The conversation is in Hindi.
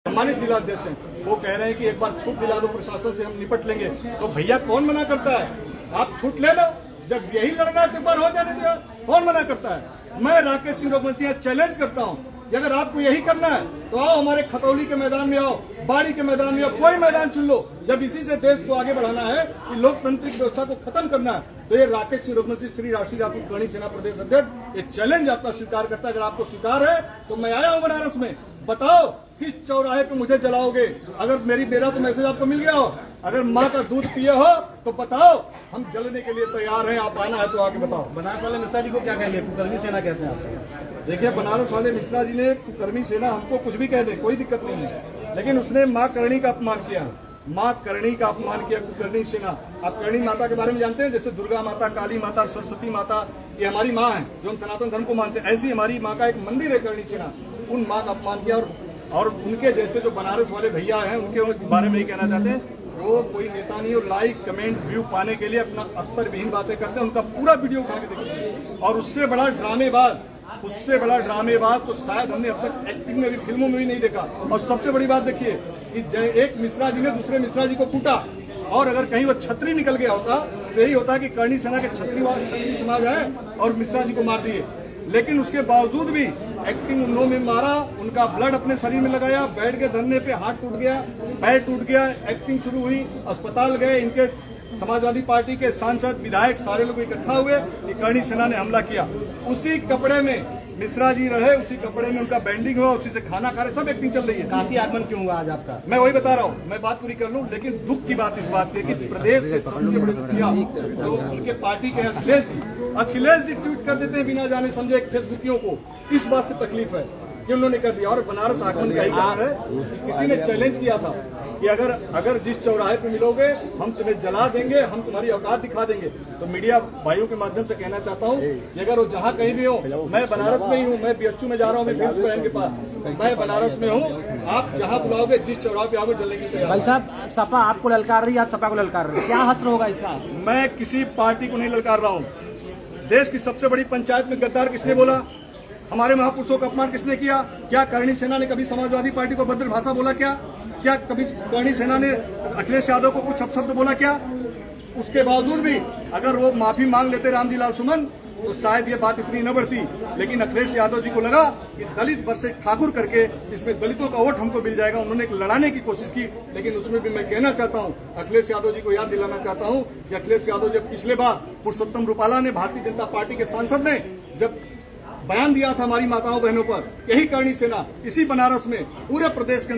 सम्मानित जिलाध्यक्ष हैं, वो कह रहे हैं कि एक बार छूट दिला दो प्रशासन से, हम निपट लेंगे। तो भैया कौन मना करता है? आप छूट ले लो, जब यही लड़ना है तो एक बार हो जाने दो, कौन मना करता है? मैं राकेश सिंह रघुवंशी चैलेंज करता हूं कि अगर आपको यही करना है तो आओ हमारे खतौली के मैदान में आओ, बाड़ी के मैदान में आओ, कोई मैदान चुन लो। जब इसी से देश को आगे बढ़ाना है, कि लोकतांत्रिक व्यवस्था को खत्म करना है, तो ये राकेश सिंह रघुवंशी श्री राष्ट्रीय राजपूत करणी सेना प्रदेश अध्यक्ष ये चैलेंज आपका स्वीकार करता है। अगर आपको स्वीकार है तो मैं आया हूं बनारस में, बताओ किस चौराहे पे मुझे जलाओगे? अगर मेरा तो मैसेज आपको मिल गया हो, अगर माँ का दूध पिए हो तो बताओ, हम जलने के लिए तैयार हैं। आप आना है तो आके बताओ। बनारस वाले मिश्रा जी को क्या कहेंगे? कुकर्मी सेना कहते हैं आप? देखिए, बनारस वाले मिश्रा जी ने कुकर्मी सेना, हमको कुछ भी कह दे, कोई दिक्कत नहीं है, लेकिन उसने माँ करणी का अपमान किया, माँ करणी का अपमान किया कुकर्णी सेना। आप करणी माता के बारे में जानते हैं? जैसे दुर्गा माता, काली माता, सरस्वती माता, ये हमारी माँ है जो हम सनातन धर्म को मानते हैं। ऐसी हमारी माँ का एक मंदिर है करणी सेना, उन माँ का अपमान किया। और उनके जैसे जो बनारस वाले भैया हैं, उनके बारे में ही कहना चाहते हैं, वो कोई नेता नहीं, और लाइक कमेंट व्यू पाने के लिए अपना स्तर विहीन बातें करते हैं। उनका पूरा वीडियो उठा के देखिए। और उससे बड़ा ड्रामेबाज तो शायद हमने अब तक एक्टिंग में भी, फिल्मों में भी नहीं देखा। और सबसे बड़ी बात देखिए कि एक मिश्रा जी ने दूसरे मिश्रा जी को कूटा, और अगर कहीं वो छतरी निकल गया होता तो यही होता कि करणी सेना के छतरी समाज है और मिश्रा जी को मार दिए। लेकिन उसके बावजूद भी एक्टिंग उन्होंने मारा, उनका ब्लड अपने शरीर में लगाया, बैठ के धरने पे हाथ टूट गया, पैर टूट गया, एक्टिंग शुरू हुई, अस्पताल गए। इनके समाजवादी पार्टी के सांसद, विधायक सारे लोग इकट्ठा हुए कि करणी सेना ने हमला किया। उसी कपड़े में मिश्रा जी रहे, उसी कपड़े में उनका बैंडिंग हुआ, उसी से खाना खा रहे, सब एक्टिंग चल रही है। काशी आगमन क्यों हुआ आज आपका? मैं वही बता रहा हूँ, मैं बात पूरी कर लूं। लेकिन दुख की बात इस बात की कि प्रदेश के सबसे बड़े मुखिया जो उनके पार्टी के अखिलेश जी ट्वीट कर देते हैं बिना जाने समझे एक फेसबुकियों को। इस बात से तकलीफ है कि उन्होंने कर दिया। और बनारस आगमन का ही कारण है कि किसी ने चैलेंज किया था कि अगर जिस चौराहे पे मिलोगे हम तुम्हें जला देंगे, हम तुम्हारी औकात दिखा देंगे। तो मीडिया भाइयों के माध्यम से कहना चाहता हूँ कि अगर वो जहाँ कहीं भी हो, मैं बनारस में ही हूँ, मैं बीएचयू में जा रहा हूँ, मैं फिल्म बहन के पास, मैं बनारस में हूँ, आप जहाँ बुलाओगे, जिस चौराहे पे आओगे, जलने की तैयार। भाई साहब, सपा आपको ललकार रही है, आप सपा को ललकार रहे हैं, क्या हश्र होगा इसका? मैं किसी पार्टी को नहीं ललकार रहा हूँ। देश की सबसे बड़ी पंचायत में गद्दार किसने बोला? हमारे महापुरुषों का अपमान किसने किया? क्या करणी सेना ने कभी समाजवादी पार्टी को भद्र भाषा बोला? क्या कभी करणी सेना ने अखिलेश यादव को कुछ अपशब्द बोला? क्या उसके बावजूद भी अगर वो माफी मांग लेते रामजी लाल सुमन तो शायद ये बात इतनी न बढ़ती। लेकिन अखिलेश यादव जी को लगा कि दलित वर्सेस ठाकुर करके इसमें दलितों का वोट हमको मिल जाएगा। उन्होंने लड़ाने की कोशिश की, लेकिन उसमें भी मैं कहना चाहता हूं, अखिलेश यादव जी को याद दिलाना चाहता हूं कि अखिलेश यादव जब पिछले बार पुरुषोत्तम रूपाला ने, भारतीय जनता पार्टी के सांसद ने, जब बयान दिया था हमारी माताओं बहनों पर, यही करणी सेना इसी बनारस में पूरे प्रदेश के